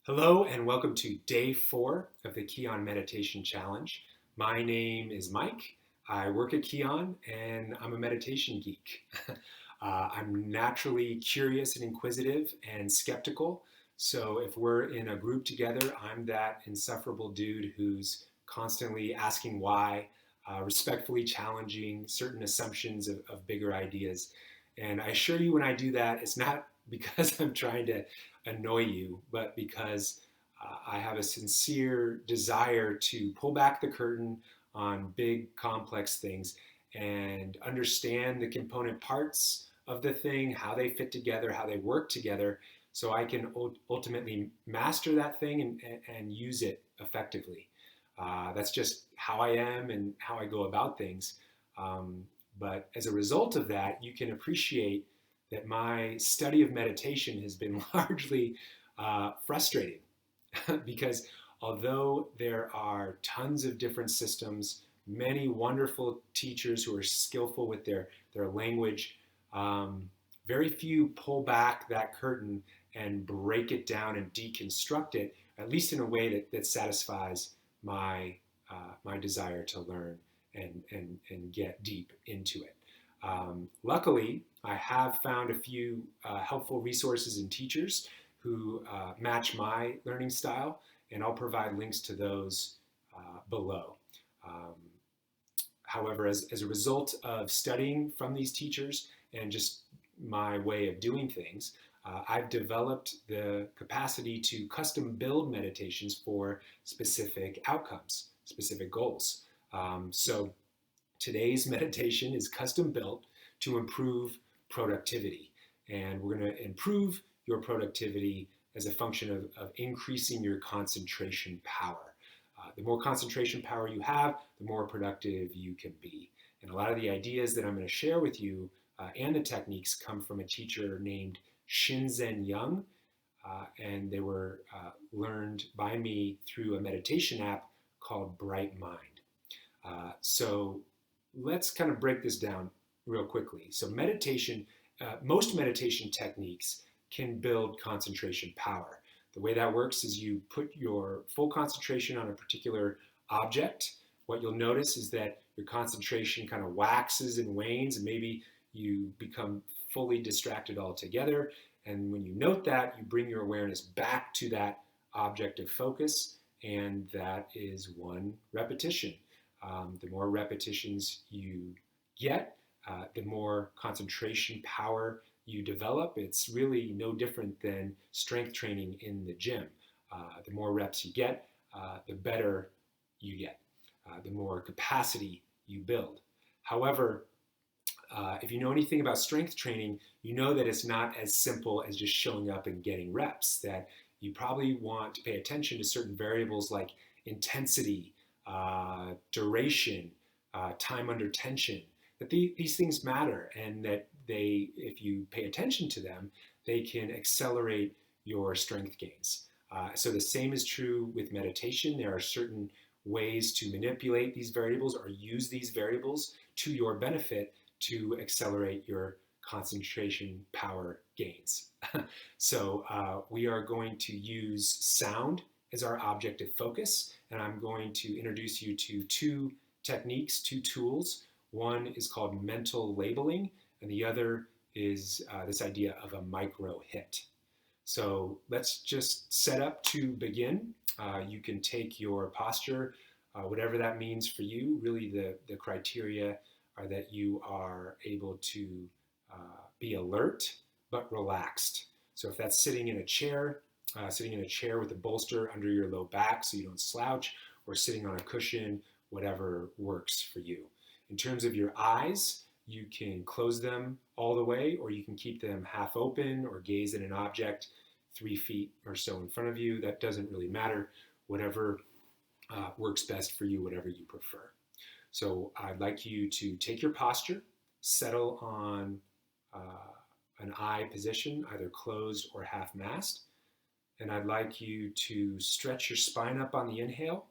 Hello and welcome to day 4 of the Kion Meditation Challenge. My name is Mike. I work at Kion and I'm a meditation geek. I'm naturally curious and inquisitive and skeptical. So if we're in a group together, I'm that insufferable dude who's constantly asking why, respectfully challenging certain assumptions of bigger ideas. And I assure you, when I do that, it's not because I'm trying to annoy you, but because I have a sincere desire to pull back the curtain on big, complex things and understand the component parts of the thing, how they fit together, how they work together, so I can ultimately master that thing and use it effectively. That's just how I am and how I go about things. But as a result of that, you can appreciate that my study of meditation has been largely frustrating because although there are tons of different systems, many wonderful teachers who are skillful with their language, very few pull back that curtain and break it down and deconstruct it, at least in a way that satisfies my desire to learn and get deep into it. Luckily, I have found a few helpful resources and teachers who match my learning style, and I'll provide links to those below. Um, However, as a result of studying from these teachers and just my way of doing things, I've developed the capacity to custom build meditations for specific outcomes, specific goals. So today's meditation is custom built to improve productivity. And we're going to improve your productivity as a function of increasing your concentration power. The more concentration power you have, the more productive you can be. And a lot of the ideas that I'm going to share with you and the techniques come from a teacher named 𝘔𝘦𝘥𝘪𝘵𝘮𝘺, and they were learned by me through a meditation app called Bright Mind. So let's kind of break this down real quickly. So meditation, most meditation techniques can build concentration power. The way that works is you put your full concentration on a particular object. What you'll notice is that your concentration kind of waxes and wanes, and maybe you become fully distracted altogether. And when you note that, you bring your awareness back to that object of focus, and that is one repetition. The more repetitions you get, the more concentration power you develop. It's really no different than strength training in the gym. The more reps you get, the better you get, the more capacity you build. However, if you know anything about strength training, you know that it's not as simple as just showing up and getting reps, that you probably want to pay attention to certain variables like intensity, duration, time under tension, that these things matter, and that they, if you pay attention to them, they can accelerate your strength gains. So the same is true with meditation. There are certain ways to manipulate these variables or use these variables to your benefit to accelerate your concentration power gains. So we are going to use sound as our object of focus, and I'm going to introduce you to two techniques, two tools. One is called mental labeling, and the other is this idea of a micro hit. So let's just set up to begin. You can take your posture, whatever that means for you. Really, the criteria are that you are able to be alert but relaxed. So if that's sitting in a chair with a bolster under your low back so you don't slouch, or sitting on a cushion, whatever works for you. In terms of your eyes, you can close them all the way, or you can keep them half open or gaze at an object 3 feet or so in front of you. That doesn't really matter. Whatever works best for you, whatever you prefer. So I'd like you to take your posture, settle on an eye position, either closed or half masked. And I'd like you to stretch your spine up on the inhale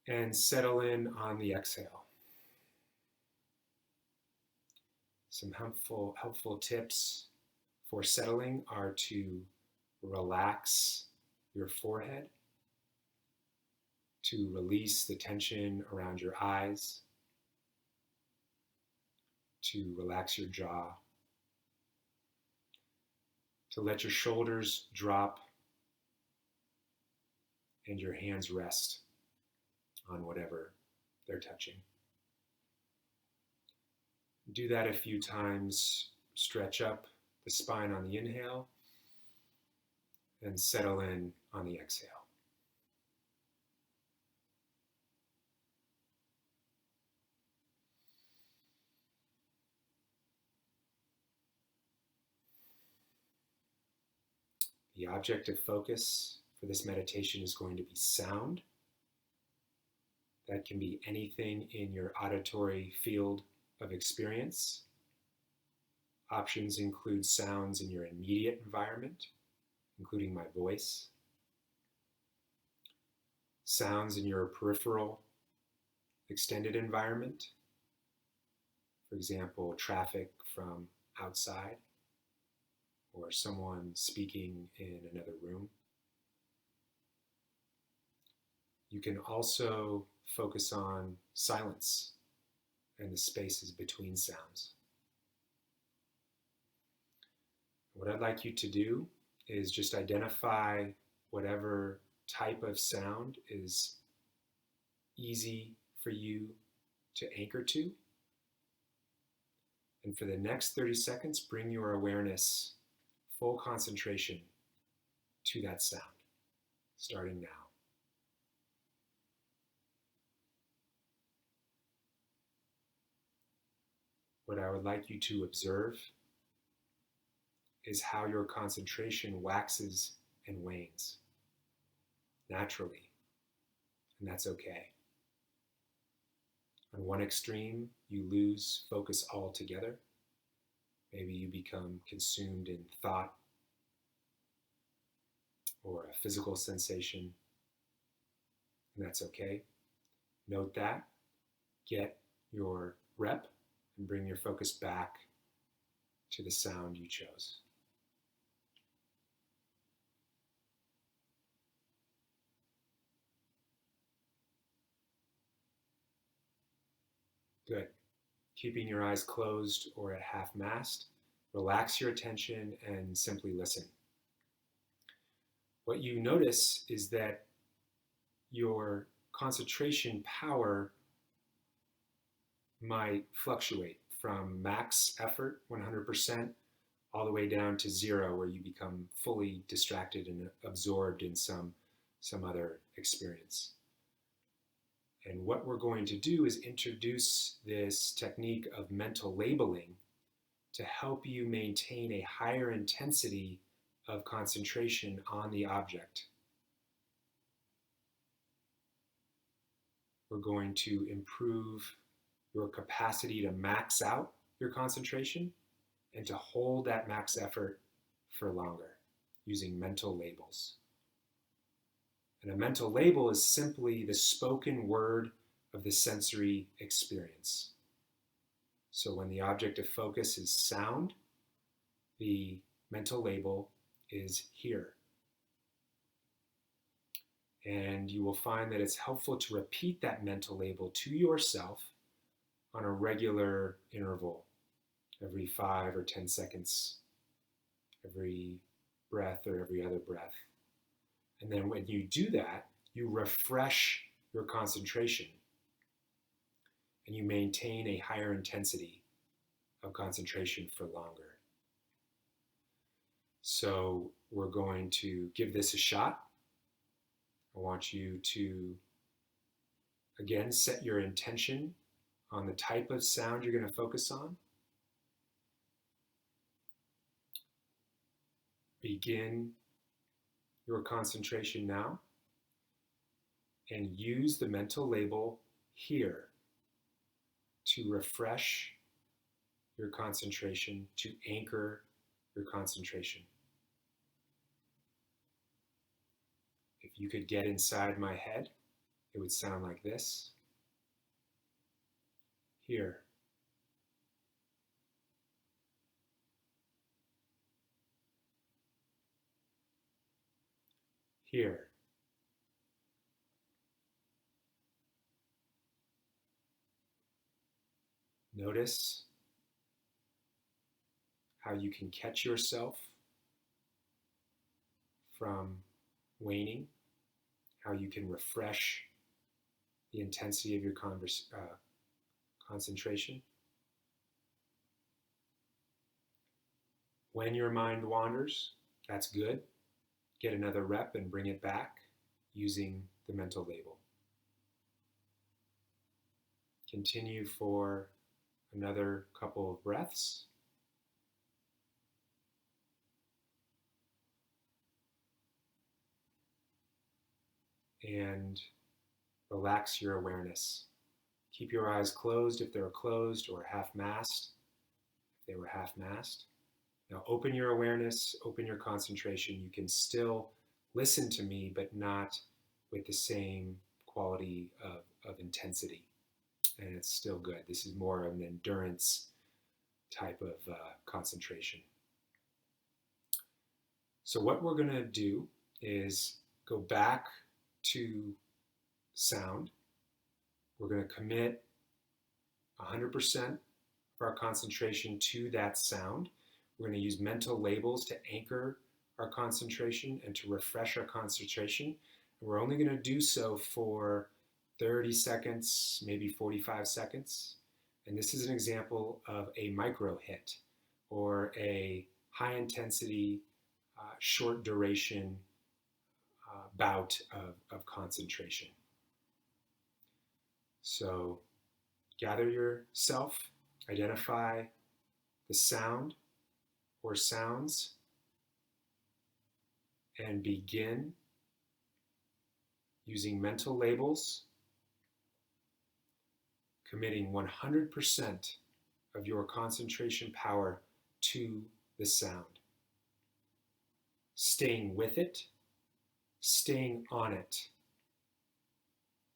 and settle in on the exhale. Some helpful tips for settling are to relax your forehead, to release the tension around your eyes, to relax your jaw, to let your shoulders drop and your hands rest on whatever they're touching. Do that a few times. Stretch up the spine on the inhale and settle in on the exhale. The object of focus for this meditation is going to be sound. That can be anything in your auditory field of experience. Options include sounds in your immediate environment, including my voice, sounds in your peripheral extended environment, for example, traffic from outside, or someone speaking in another room. You can also focus on silence and the spaces between sounds. What I'd like you to do is just identify whatever type of sound is easy for you to anchor to. And for the next 30 seconds, bring your awareness, full concentration to that sound, starting now. What I would like you to observe is how your concentration waxes and wanes naturally, and that's okay. On one extreme, you lose focus altogether. Maybe you become consumed in thought or a physical sensation, and that's okay. Note that, get your rep, and bring your focus back to the sound you chose. Good. Keeping your eyes closed or at half-mast, relax your attention and simply listen. What you notice is that your concentration power might fluctuate from max effort, 100%, all the way down to 0, where you become fully distracted and absorbed in some other experience. And what we're going to do is introduce this technique of mental labeling to help you maintain a higher intensity of concentration on the object. We're going to improve your capacity to max out your concentration and to hold that max effort for longer using mental labels. And a mental label is simply the spoken word of the sensory experience. So when the object of focus is sound, the mental label is hear. And you will find that it's helpful to repeat that mental label to yourself on a regular interval, every 5 or 10 seconds, every breath or every other breath. And then when you do that, you refresh your concentration and you maintain a higher intensity of concentration for longer. So we're going to give this a shot. I want you to, again, set your intention on the type of sound you're going to focus on. Begin your concentration now and use the mental label here to refresh your concentration, to anchor your concentration. If you could get inside my head, it would sound like this. Here. here. Notice how you can catch yourself from waning, how you can refresh the intensity of your concentration. When your mind wanders, that's good. Get another rep and bring it back using the mental label. Continue for another couple of breaths. And relax your awareness. Keep your eyes closed if they're closed, or half-masked if they were half-masked. Now open your awareness, open your concentration. You can still listen to me, but not with the same quality of intensity. And it's still good. This is more of an endurance type of concentration. So what we're going to do is go back to sound. We're going to commit 100% of our concentration to that sound. We're going to use mental labels to anchor our concentration and to refresh our concentration. And we're only going to do so for 30 seconds, maybe 45 seconds. And this is an example of a micro hit or a high intensity, short duration bout of concentration. So gather yourself, identify the sound or sounds, and begin using mental labels, committing 100% of your concentration power to the sound. Staying with it, staying on it,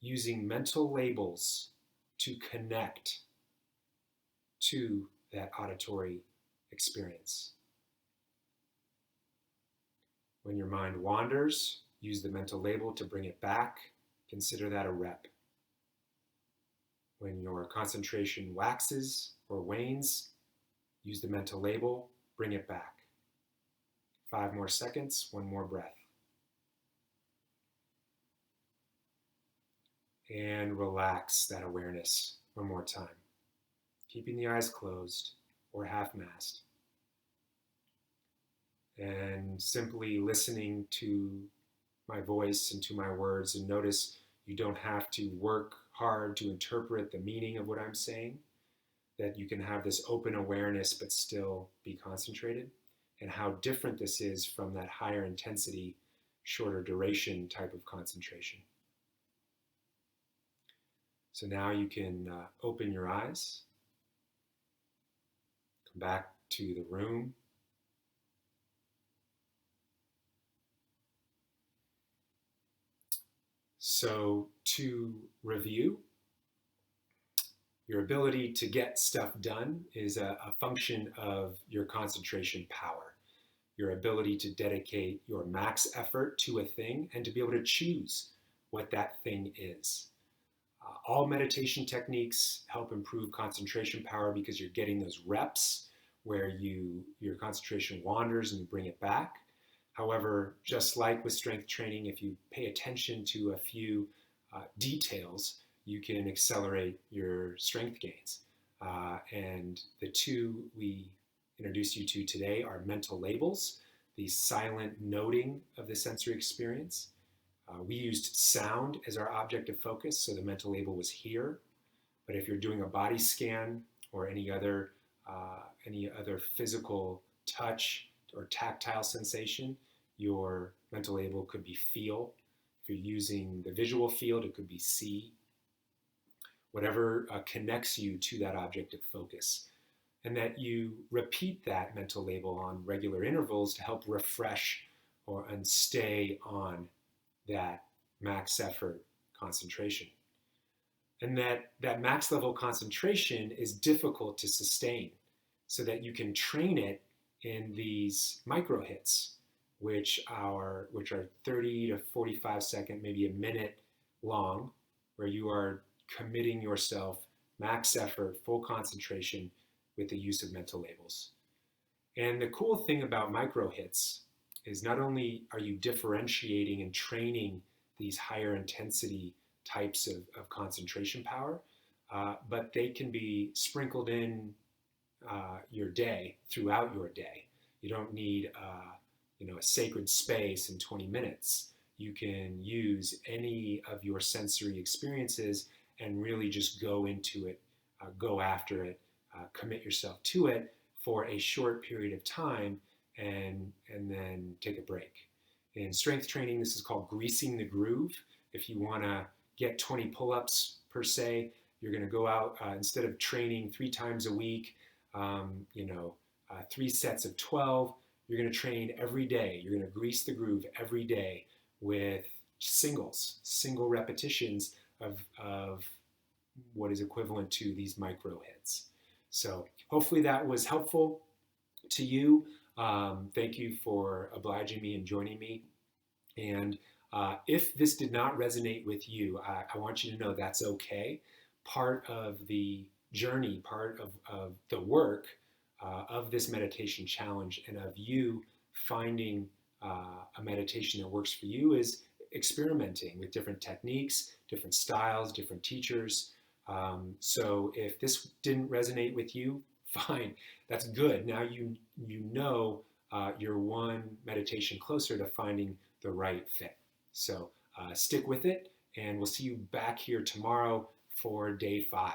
using mental labels to connect to that auditory experience. When your mind wanders, use the mental label to bring it back. Consider that a rep. When your concentration waxes or wanes, use the mental label, bring it back. 5 more seconds, 1 more breath. And relax that awareness one more time, keeping the eyes closed or half-masked. And simply listening to my voice and to my words, and notice you don't have to work hard to interpret the meaning of what I'm saying, that you can have this open awareness but still be concentrated, and how different this is from that higher intensity, shorter duration type of concentration. So now you can open your eyes, come back to the room. So to review, your ability to get stuff done is a function of your concentration power, your ability to dedicate your max effort to a thing and to be able to choose what that thing is. All meditation techniques help improve concentration power because you're getting those reps where your concentration wanders and you bring it back. However, just like with strength training, if you pay attention to a few details, you can accelerate your strength gains. And the two we introduced you to today are mental labels, the silent noting of the sensory experience. We used sound as our object of focus, so the mental label was here. But if you're doing a body scan or any other physical touch or tactile sensation, your mental label could be feel. If you're using the visual field, it could be see. Whatever connects you to that object of focus. And that you repeat that mental label on regular intervals to help refresh and stay on that max effort concentration. And that max level concentration is difficult to sustain, so that you can train it in these micro hits which are 30 to 45 second, maybe a minute long, where you are committing yourself, max effort, full concentration with the use of mental labels. And the cool thing about micro hits is not only are you differentiating and training these higher intensity types of concentration power, but they can be sprinkled in your day, throughout your day. You don't need a sacred space in 20 minutes. You can use any of your sensory experiences and really just go into it, go after it, commit yourself to it for a short period of time, and then take a break. In strength training, this is called greasing the groove. If you want to get 20 pull-ups per se, you're going to go out, instead of training 3 times a week, 3 sets of 12, you're going to train every day. You're going to grease the groove every day with single repetitions of what is equivalent to these micro hits. So hopefully that was helpful to you. Thank you for obliging me and joining me. And if this did not resonate with you, I want you to know that's okay. Part of the journey, part of the work of this meditation challenge and of you finding a meditation that works for you is experimenting with different techniques, different styles, different teachers. So if this didn't resonate with you, fine, that's good. Now you know you're one meditation closer to finding the right fit. So stick with it, and we'll see you back here tomorrow for day 5.